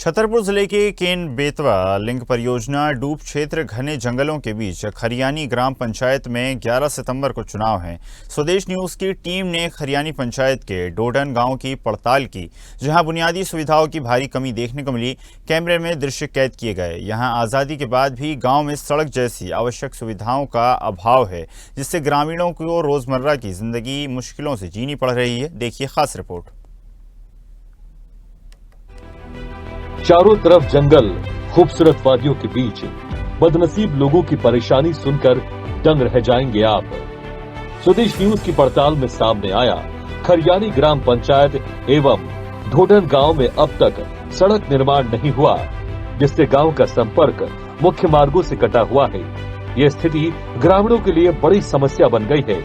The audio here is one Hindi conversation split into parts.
छतरपुर जिले के केन बेतवा लिंक परियोजना डूब क्षेत्र घने जंगलों के बीच खरियानी ग्राम पंचायत में 11 सितंबर को चुनाव है। स्वदेश न्यूज की टीम ने खरियानी पंचायत के डोडन गांव की पड़ताल की, जहां बुनियादी सुविधाओं की भारी कमी देखने को मिली। कैमरे में दृश्य कैद किए गए। यहां आज़ादी के बाद भी गाँव में सड़क जैसी आवश्यक सुविधाओं का अभाव है, जिससे ग्रामीणों को रोजमर्रा की जिंदगी मुश्किलों से जीनी पड़ रही है। देखिए खास रिपोर्ट। चारों तरफ जंगल, खूबसूरत वादियों के बीच बदनसीब लोगों की परेशानी सुनकर दंग रह जाएंगे आप। स्वदेश न्यूज की पड़ताल में सामने आया खरियानी ग्राम पंचायत एवं ढोडन गांव में अब तक सड़क निर्माण नहीं हुआ, जिससे गांव का संपर्क मुख्य मार्गों से कटा हुआ है। ये स्थिति ग्रामीणों के लिए बड़ी समस्या बन गई है।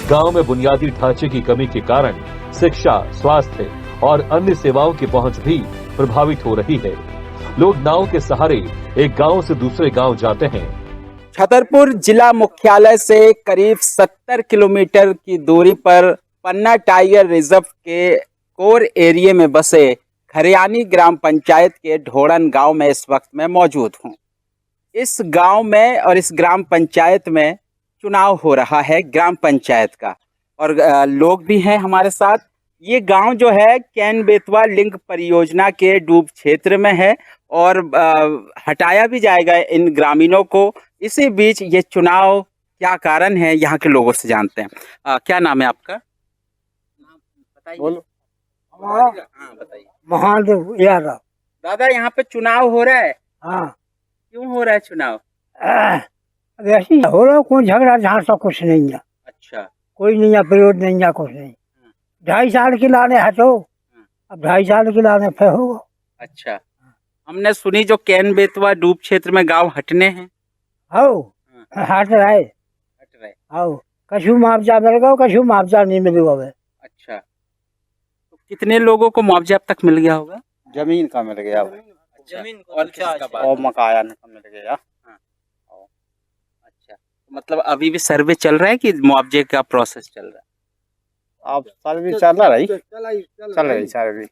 गांव में बुनियादी ढांचे की कमी के कारण शिक्षा, स्वास्थ्य और अन्य सेवाओं की पहुंच भी प्रभावित हो रही है। लोग नाव के सहारे एक गांव से दूसरे गांव जाते हैं। छतरपुर जिला मुख्यालय से करीब 70 किलोमीटर की दूरी पर पन्ना टाइगर रिजर्व के कोर एरिया में बसे खरियानी ग्राम पंचायत के ढोड़न गांव में इस वक्त मैं मौजूद हूं। इस गांव में और इस ग्राम पंचायत में चुनाव हो रहा है ग्राम पंचायत का, और लोग भी हैं हमारे साथ। ये गांव जो है केन बेतवा लिंक परियोजना के डूब क्षेत्र में है और हटाया भी जाएगा इन ग्रामीणों को। इसी बीच ये चुनाव क्या कारण है, यहाँ के लोगों से जानते हैं। क्या नाम है आपका? बताइए। बोलो। हाँ बताइए। महादेव यादव। दादा, यहाँ पे चुनाव हो रहा है। हाँ। क्यों हो रहा है चुनाव? वैसे ही हो रहा, कोई झगड़ा झांसा कुछ नहीं है। अच्छा। कोई नहीं है, विरोध नहीं है, कुछ नहीं। 2.5 साल की लाने हटो, अब 2.5 साल की लाने फिर होगा। अच्छा, हमने सुनी जो केन बेतवा डूब क्षेत्र में गांव हटने हैं। हट रहे कछु मुआवजा मिल गया, कछु मुआवजा नहीं मिल गया। अच्छा, तो कितने लोगों को मुआवजा अब तक मिल गया होगा? जमीन का मिल गया। जमीन और और मकान का मिल गया। अच्छा, मतलब अभी भी सर्वे चल रहा है कि मुआवजे का प्रोसेस चल रहा है? अब सर्वे चल रही सर्वे।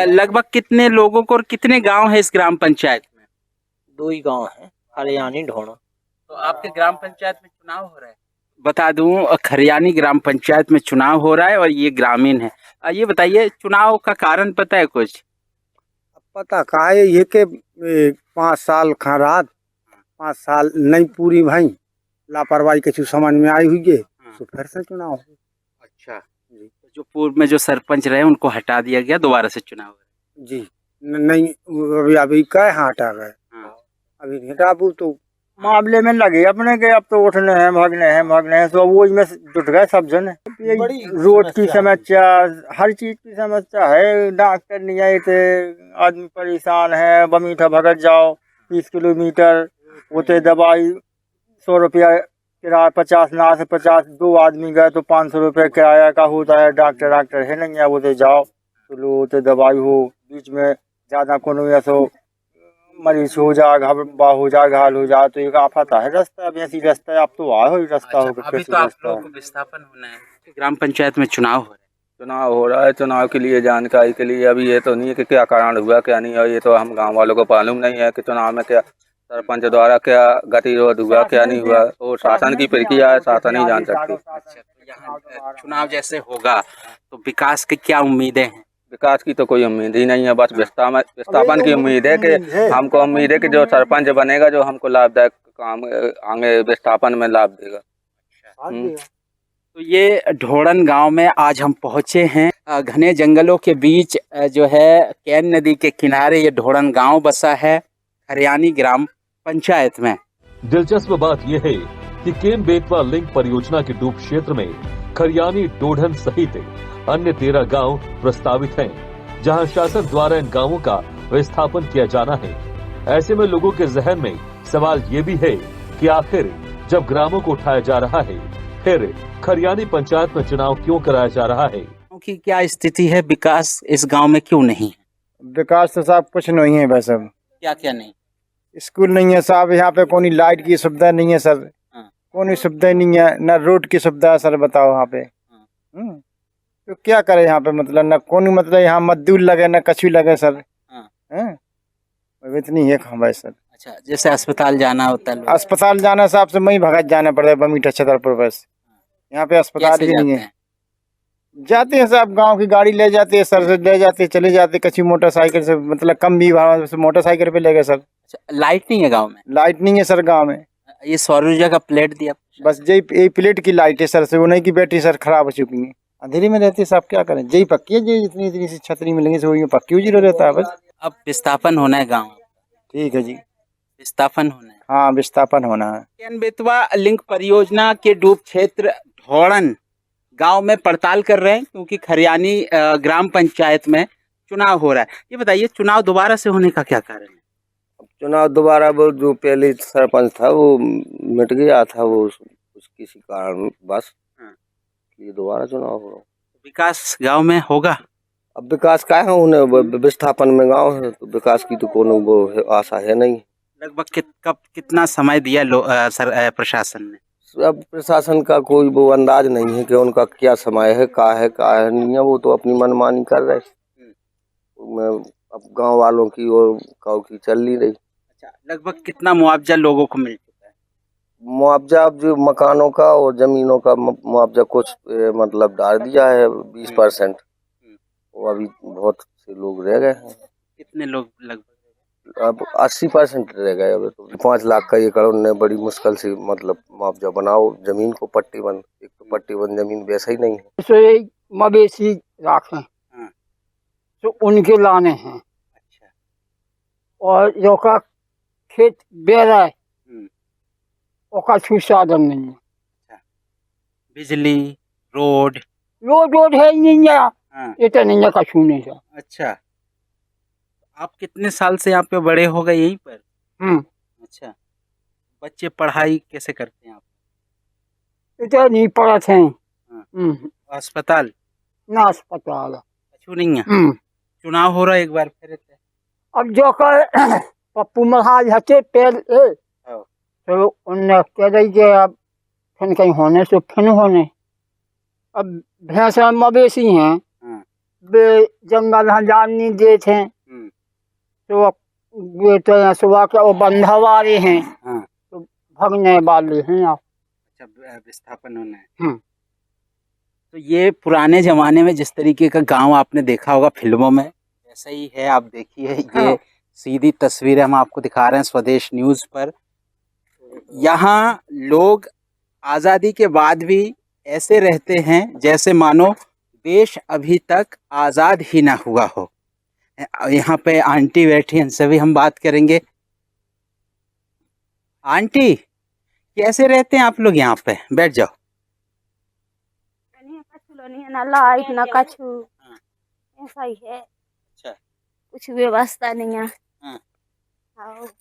लगभग कितने लोगों को और कितने गांव है इस ग्राम पंचायत में? 2 ही गांव है, खरियानी ढोणा। तो आपके ग्राम पंचायत में चुनाव हो रहा है? बता दूं, खरियानी ग्राम पंचायत में चुनाव हो रहा है और ये ग्रामीण है। ये बताइए, चुनाव का कारण पता है कुछ? पता का है ये के 5 साल खराब 5 साल नहीं पूरी भाई, लापरवाही के समझ में आई हुई है, तो फिर से चुनाव। अच्छा, तो जो पूर्व में जो सरपंच रहे उनको हटा दिया गया, दोबारा से चुनाव है? जी नहीं, अभी कह हटा गए, अभी हटाबू तो मामले में लगे अपने के। अब तो उठने हैं भागने हैं, तो वो इसमें जुट गए सब जन। रोड की समस्या, हर चीज की समस्या है। डॉक्टर नहीं आए थे, आदमी परेशान है। बमीठा भगत जाओ 30 किलोमीटर, होते दवाई 100 रुपया किराया, 50 ना से 50, 2 आदमी गए तो 500 रुपये किराया का होता है। डॉक्टर है नहीं है, वो तो जाओ तो लो तो दवाई हो। बीच में ज़्यादा कोनो ऐसा मरीज हो जा, घबरा हो जा, घायल हो जा, तो एक आफत है। रास्ता अब ऐसी रास्ता है, अब तो आए हो रास्ता। अच्छा, अभी तो आप लोगों को विस्थापन होना है, ग्राम पंचायत में चुनाव हो रहा है। चुनाव के लिए जानकारी के लिए अभी ये तो नहीं है कि क्या कारण हुआ क्या नहीं है, ये तो हम गांव वालों को मालूम नहीं है कि चुनाव में क्या सरपंच द्वारा क्या गतिरोध हुआ क्या नहीं हुआ। तो शासन की प्रक्रिया है, शासन ही जान सकती। अच्छा, तो यहाँ चुनाव जैसे होगा तो विकास की क्या उम्मीदें हैं? विकास की तो कोई उम्मीद ही नहीं है, बस विस्थापन की उम्मीद है कि हमको उम्मीद है कि जो सरपंच बनेगा जो हमको लाभदायक काम आगे विस्थापन में लाभ देगा। तो ये ढोड़न गांव में आज हम पहुंचे हैं। घने जंगलों के बीच जो है केन नदी के किनारे ये ढोड़न गांव बसा है खरियानी ग्राम पंचायत में। दिलचस्प बात यह है कि केन बेतवा लिंक परियोजना के डूब क्षेत्र में खरियानी ढोढन सहित अन्य 13 गांव प्रस्तावित हैं, जहां शासन द्वारा इन गांवों का विस्थापन किया जाना है। ऐसे में लोगों के जहन में सवाल ये भी है कि आखिर जब ग्रामों को उठाया जा रहा है, फिर खरियानी पंचायत में चुनाव क्यों कराया जा रहा है? क्योंकि क्या स्थिति है, विकास इस गांव में क्यों नहीं है? विकास तो साहब कुछ नहीं है। बस अब क्या नहीं? स्कूल नहीं है साहब, यहाँ पे कोई लाइट की सुविधा नहीं है सर, कोई सुविधा नहीं है, न रोड की सुविधा है सर। बताओ यहाँ पे तो क्या करे यहाँ पे, मतलब न कोई, मतलब यहाँ मजदूर लगे न कछु लगे सर। हैं अब इतनी है कहाँ भाई सर। अच्छा, जैसे अस्पताल जाना होता है लोग, अस्पताल जाना हिसाब से मैं भगत जाना पड़ता है बमीठा छतरपुर बस। यहाँ पे अस्पताल कैसे भी नहीं जाते है। हैं? जाते हैं साहब, गांव की गाड़ी ले जाते हैं सर से, ले जाते हैं, चले जाते कच्ची मोटरसाइकिल से, मतलब कम भी भाड़ा से मोटरसाइकिल पे ले गए सर। अच्छा, लाइट नहीं है गांव में? लाइट नहीं है सर गांव में, ये सौर ऊर्जा का प्लेट दिया? बस यही प्लेट की लाइट है सर से, वो नहीं की बैटरी सर खराब हो चुकी है, अंधेरे में रहती है साहब, क्या करें। यही पक्की है, जी इतनी इतनी सी छतरी मिलेंगे से वही पक्की जीरो रहता है बस। अब विस्थापन होना है गाँव, ठीक है जी, विस्थापन होना है। हाँ विस्थापन होना है। केन बेतवा लिंक परियोजना के डूब क्षेत्र ढौड़न गांव में पड़ताल कर रहे हैं, क्योंकि खरियानी ग्राम पंचायत में चुनाव हो रहा है। ये बताइए, चुनाव दोबारा से होने का क्या कारण है? चुनाव दोबारा, वो जो पहले सरपंच था वो मिट गया था, वो कुछ किसी कारण बस ये दोबारा चुनाव हो रहा। विकास गांव में होगा? अब विकास का है, उन्हें विस्थापन में गांव है तो विकास की तो कोनो वो आशा है नहीं। लगभग कब कितना समय दिया प्रशासन ने? अब प्रशासन का कोई वो अंदाज नहीं है कि उनका क्या समय है, का है नहीं है, वो तो अपनी मनमानी कर रहे हैं। अब गांव वालों की और गाँव की चल नहीं रही। अच्छा, लगभग कितना मुआवजा लोगों को मिल चुका है? मुआवजा अब जो मकानों का और जमीनों का मुआवजा कुछ मतलब डाल दिया है 20%। वो अभी बहुत से लोग रह गए हैं। कितने लोग लगभग? अब 80% रह गए। अब तो 5 लाख का एकड़ उन्होंने बड़ी मुश्किल से मतलब मुआवजा बनाओ, जमीन को पट्टीबंद, एक तो पट्टीबंद जमीन वैसा ही नहीं है। जैसे मवेशी रखें तो उनके लाने हैं। अच्छा, और जो का खेत बेरा है उसका छू साधन नहीं है। बिजली, रोड रोड है ही नहीं है, हाँ। ये तो नहीं है कछू नहीं है। अच्छा, आप कितने साल से यहाँ पे बड़े हो गए यहीं पर? अच्छा, बच्चे पढ़ाई कैसे करते हैं आप? ये तो नहीं पड़ा थे। अस्पताल ना अस्पताल कुछ नहीं है। चुनाव हो रहा है एक बार फिर। अब जो कर पप्पू महाराज हटे पेड़ तो उनने कह रही कि अब फिर कहीं होने से फिर होने। अब भैंस मवेशी हैं, वे जंगल हजार नहीं दे थे तो वे तो यहाँ सुबह के वो बंधवारे हैं तो भगने वाले हैं आप। अच्छा, विस्थापन होना है। तो ये पुराने जमाने में जिस तरीके का गांव आपने देखा होगा फिल्मों में, ऐसा ही है। आप देखिए, ये सीधी तस्वीरें हम आपको दिखा रहे हैं स्वदेश न्यूज़ पर। यहाँ लोग आज़ादी के बाद भी ऐसे रहते हैं जैसे मानो देश अभी तक आज़ाद ही ना हुआ हो। यहाँ पे आंटी बैठी, इनसे भी हम बात करेंगे। आंटी, कैसे रहते हैं आप लोग यहाँ पे? बैठ जाओ। ना लाइट ना कछु, ऐसा ही है। अच्छा, कुछ व्यवस्था नहीं है।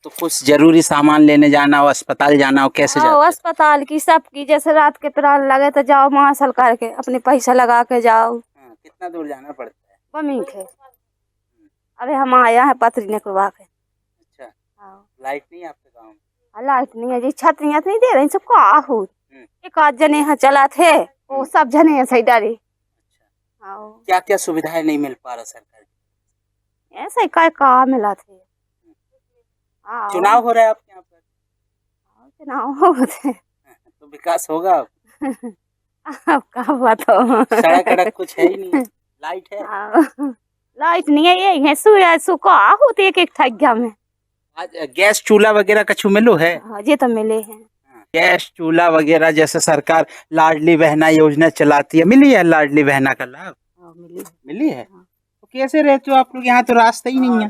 तो कुछ जरूरी सामान लेने जाना हो, अस्पताल जाना हो, कैसे जाते हो? अस्पताल की सबकी, जैसे रात के प्राण लगे तो जाओ मार्शल करके, अपने पैसा लगा के जाओ। कितना दूर जाना पड़ता है? बमीठ है। अबे हम आया है पथरी निकलवा के। अच्छा, लाइट नहीं है आपके गाँव में? लाइट नहीं है जी, छतरियाँ नहीं दे रही सबको। आहू एक आध जने यहाँ चला थे, वो सब जने ऐसे ही डरे। क्या क्या सुविधाएं नहीं मिल पा रहा सरकार की? ऐसा ही काय कहा मिला थे। चुनाव हो रहा है आपके यहाँ पर? चुनाव हो तो विकास होगा अब का हुआ तो। सड़क अड़क कुछ है ही नहीं। लाइट है? लाइट नहीं है, ये है सूर्य सुखा होते एक ठग गया में। आज गैस चूल्हा वगैरह कछु मिलो है? ये तो मिले हैं। गैस चूल्हा वगैरह, जैसे सरकार लाडली बहना योजना चलाती है, मिली है लाडली बहना का लाभ? मिली है। तो कैसे रहते हो आप लोग? यहाँ तो रास्ता ही नहीं है।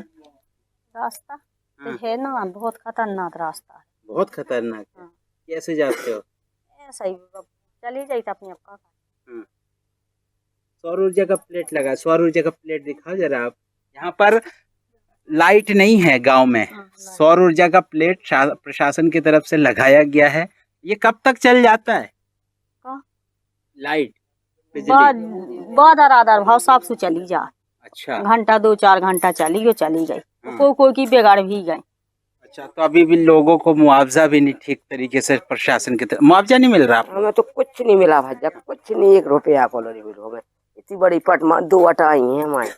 रास्ता तो है ना, बहुत खतरनाक रास्ता है। बहुत खतरनाक है। कैसे जाते हो? ऐसा ही चली जाती अपनी आपका। सौर ऊर्जा का प्लेट लगा, सौर ऊर्जा का प्लेट दिखाओ जरा आप। यहाँ पर लाइट नहीं है गांव में, सौर ऊर्जा का प्लेट प्रशासन की तरफ से लगाया गया है। ये कब तक चल जाता है लाइट? बाद आधार भाव साफ से चली जा। अच्छा, घंटा 2-4 घंटा चली गई। कोई की बिगाड़ भी गए। अच्छा, तो अभी भी लोगों को मुआवजा भी नहीं ठीक तरीके से प्रशासन की तरफ मुआवजा नहीं मिल रहा? हमें तो कुछ नहीं मिला भाई, कुछ नहीं, 1 रुपया को नहीं मिल। हमें इतनी बड़ी पट 2 अटा आई है हमारे,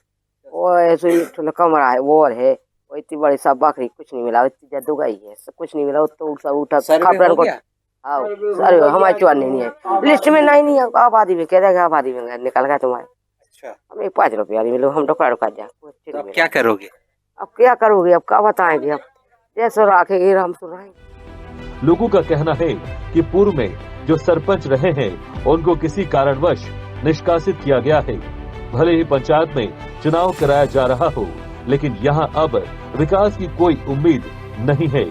और ऐसे ही कमरा है वो है, इतनी बड़ी सब बकरी कुछ नहीं मिला, इतनी जद्दू गई है, सब कुछ नहीं मिला। तो सब उठा सर्वे खबरन हो को गया? हाँ अरे हमारे चुन नहीं है लिस्ट में, नहीं है आबादी में कह देगा, आबादी में निकल गया तुम्हारे। अच्छा, हमें 5 रुपया नहीं मिले, हम टुकड़ा रुका जाए। तो अब क्या करोगे? अब क्या करोगे, अब क्या बताएंगे, अब जैसे राखेंगे हम सुनाएंगे। लोगों का कहना है कि पूर्व में जो सरपंच रहे हैं उनको किसी कारणवश निष्कासित किया गया है। भले ही पंचायत में चुनाव कराया जा रहा हो, लेकिन यहाँ अब विकास की कोई उम्मीद नहीं है।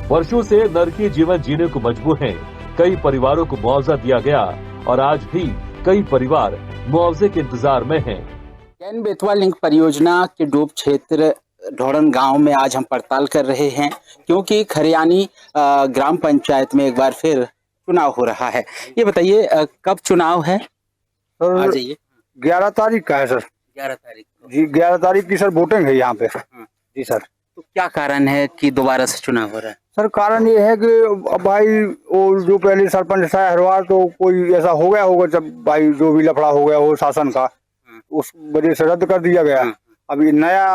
वर्षों से नरकीय जीवन जीने को मजबूर हैं। कई परिवारों को मुआवजा दिया गया और आज भी कई परिवार मुआवजे के इंतजार में हैं। कैन बेतवा लिंक परियोजना के डूब क्षेत्र ढोड़न गांव में आज हम पड़ताल कर रहे हैं, क्योंकि खरियानी ग्राम पंचायत में एक बार फिर चुनाव हो रहा है। ये बताइए कब चुनाव है? आ जाइए। 11 तारीख का है सर। 11 तारीख को जी 11 तारीख की सर वोटिंग है यहाँ पे। जी सर। तो क्या कारण है कि दोबारा से चुनाव हो रहा है? सर कारण ये है कि अब भाई वो जो पहले सरपंच था हरवार, तो कोई ऐसा हो गया होगा, जब भाई जो भी लफड़ा हो गया हो शासन का, उस वजह से रद्द कर दिया गया। अभी नया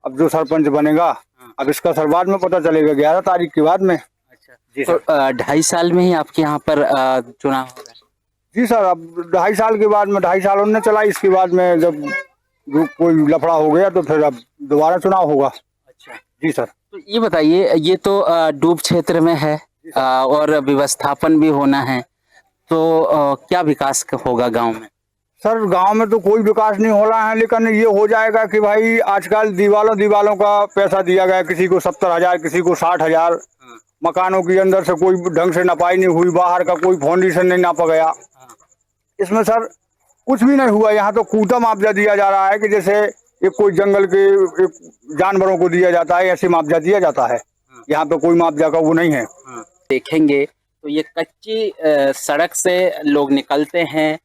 अब जो सरपंच बनेगा, अब इसका सर बाद में पता चलेगा 11 तारीख के बाद में। अच्छा जी सर। तो 2.5 साल में ही आपके यहाँ पर चुनाव हो रहा है? जी सर, अब 2.5 साल के बाद में 2.5 साल उनने चला, इसके बाद में जब जो कोई लफड़ा हो गया तो फिर अब दोबारा चुनाव होगा। अच्छा जी सर। तो ये बताइए, ये तो डूब क्षेत्र में है और व्यवस्थापन भी होना है, तो क्या विकास होगा गांव में? सर गांव में तो कोई विकास नहीं हो रहा है, लेकिन ये हो जाएगा कि भाई आजकल दीवालों का पैसा दिया गया, किसी को 70,000, किसी को 60,000। मकानों के अंदर से कोई ढंग से नपाई नहीं हुई, बाहर का कोई फाउंडेशन नहीं नापा गया। इसमें सर कुछ भी नहीं हुआ। यहाँ तो कूटा मुआवजा दिया जा रहा है कि जैसे एक कोई जंगल के एक जानवरों को दिया जाता है, ऐसे मुआवजा दिया जाता है। यहाँ पे कोई मुआवजा का वो नहीं है। देखेंगे तो ये कच्ची सड़क से लोग निकलते हैं,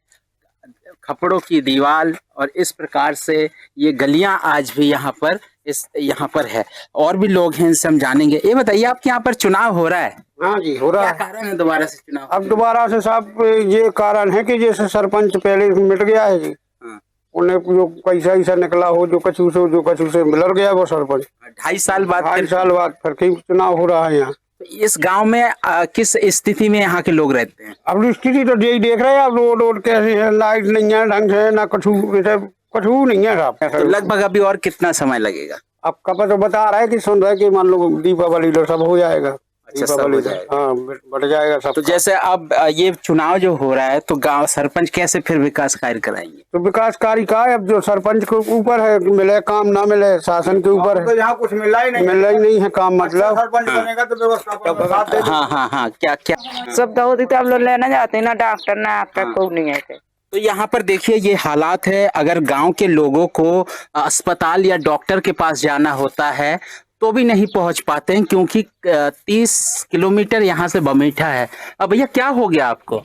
खपड़ों की दीवार, और इस प्रकार से ये गलियां आज भी यहाँ पर है। और भी लोग हैं, इनसे हम जानेंगे। ये बताइए, आपके यहाँ पर चुनाव हो रहा है? हाँ जी हो रहा है। क्या कारण है दोबारा से चुनाव? अब दोबारा से साहब ये कारण है कि जैसे सरपंच पहले मिट गया है जी, उन्हें जो पैसा निकला हो, जो कछु से मिल गया वो सरपंच। 2.5 साल बाद 2.5 साल बाद फिर चुनाव हो रहा है यहाँ। इस गांव में किस स्थिति में यहाँ के लोग रहते हैं? अब स्थिति तो यही देख रहे हैं। अब रोड कैसी है, लाइट नहीं है ढंग से, ना कछु नहीं है साहब। तो लगभग अभी और कितना समय लगेगा? अब कब तो बता रहा है कि सुन रहे कि मान लो दीपावली तो सब हो जाएगा। अच्छा, सब हो जाएगा। हाँ बढ़ जाएगा सब। तो जैसे अब ये चुनाव जो हो रहा है, तो गांव सरपंच कैसे फिर विकास कार्य कराएंगे? तो विकास कार्य का अब जो सरपंच के ऊपर है, मिले काम ना मिले शासन के ऊपर है। तो यहाँ कुछ मिल ही नहीं है काम, मतलब सरपंच बनेगा तो व्यवस्था। हाँ क्या सब तो हम लोग लेना जाते हैं ना, डॉक्टर ना आपका कोई नहीं है। तो यहाँ पर देखिए ये हालात है। अगर गांव के लोगों को अस्पताल या डॉक्टर के पास जाना होता है तो भी नहीं पहुंच पाते हैं, क्योंकि 30 किलोमीटर यहाँ से बमेठा है। अब भैया क्या हो गया आपको?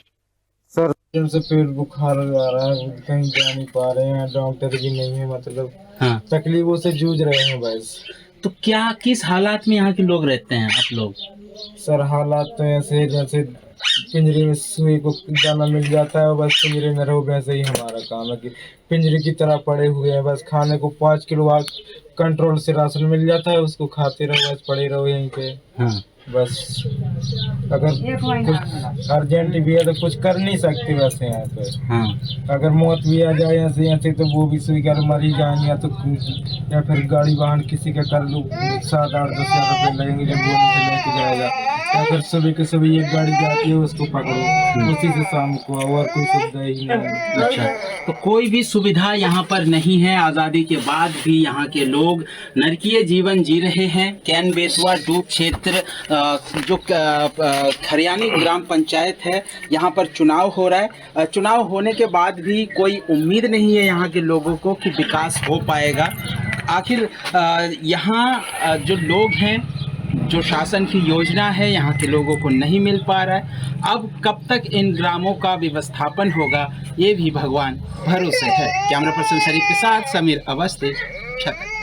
सर से पेट बुखार आ रहा है, कहीं जा नहीं पा रहे हैं, डॉक्टर भी नहीं है, मतलब तकलीफों से जूझ रहे हैं बस। तो क्या किस हालात में यहाँ के लोग रहते हैं आप लोग? सर हालात तो ऐसे जैसे पिंजरे में सुई को दाना मिल जाता है, बस पिंजरे में रहो, वैसे ही हमारा काम है कि पिंजरे की तरह पड़े हुए हैं। बस खाने को 5 किलो कंट्रोल से राशन मिल जाता है, उसको खाते रहो, बस पड़े रहो यहीं पे। बस अगर कुछ अर्जेंट भी है तो कुछ कर नहीं सकते वैसे यहाँ पे। अगर मौत भी आ जाए ऐसे तो वो भी स्वीकार मरी जाएंगे, या फिर गाड़ी वाहन किसी का कर लो, 7-8-10 हज़ार रुपये लगेंगे जब वो नीचे लेके जाएगा, या फिर सुबह के सुबह एक गाड़ी जाती है उसको पकड़ो, उसी से शाम को, और कोई सुविधा ही नहीं। अच्छा, तो कोई भी सुविधा यहाँ पर नहीं है। आज़ादी के बाद भी यहाँ के लोग नरकीय जीवन जी रहे हैं। कैन बेतवा डूब क्षेत्र जो खरियानी ग्राम पंचायत है, यहाँ पर चुनाव हो रहा है। चुनाव होने के बाद भी कोई उम्मीद नहीं है यहाँ के लोगों को कि विकास हो पाएगा। आखिर यहाँ जो लोग हैं, जो शासन की योजना है, यहाँ के लोगों को नहीं मिल पा रहा है। अब कब तक इन ग्रामों का व्यवस्थापन होगा, ये भी भगवान भरोसे है। कैमरा पर्सन शरीफ के साथ समीर अवस्थी, छतरपुर।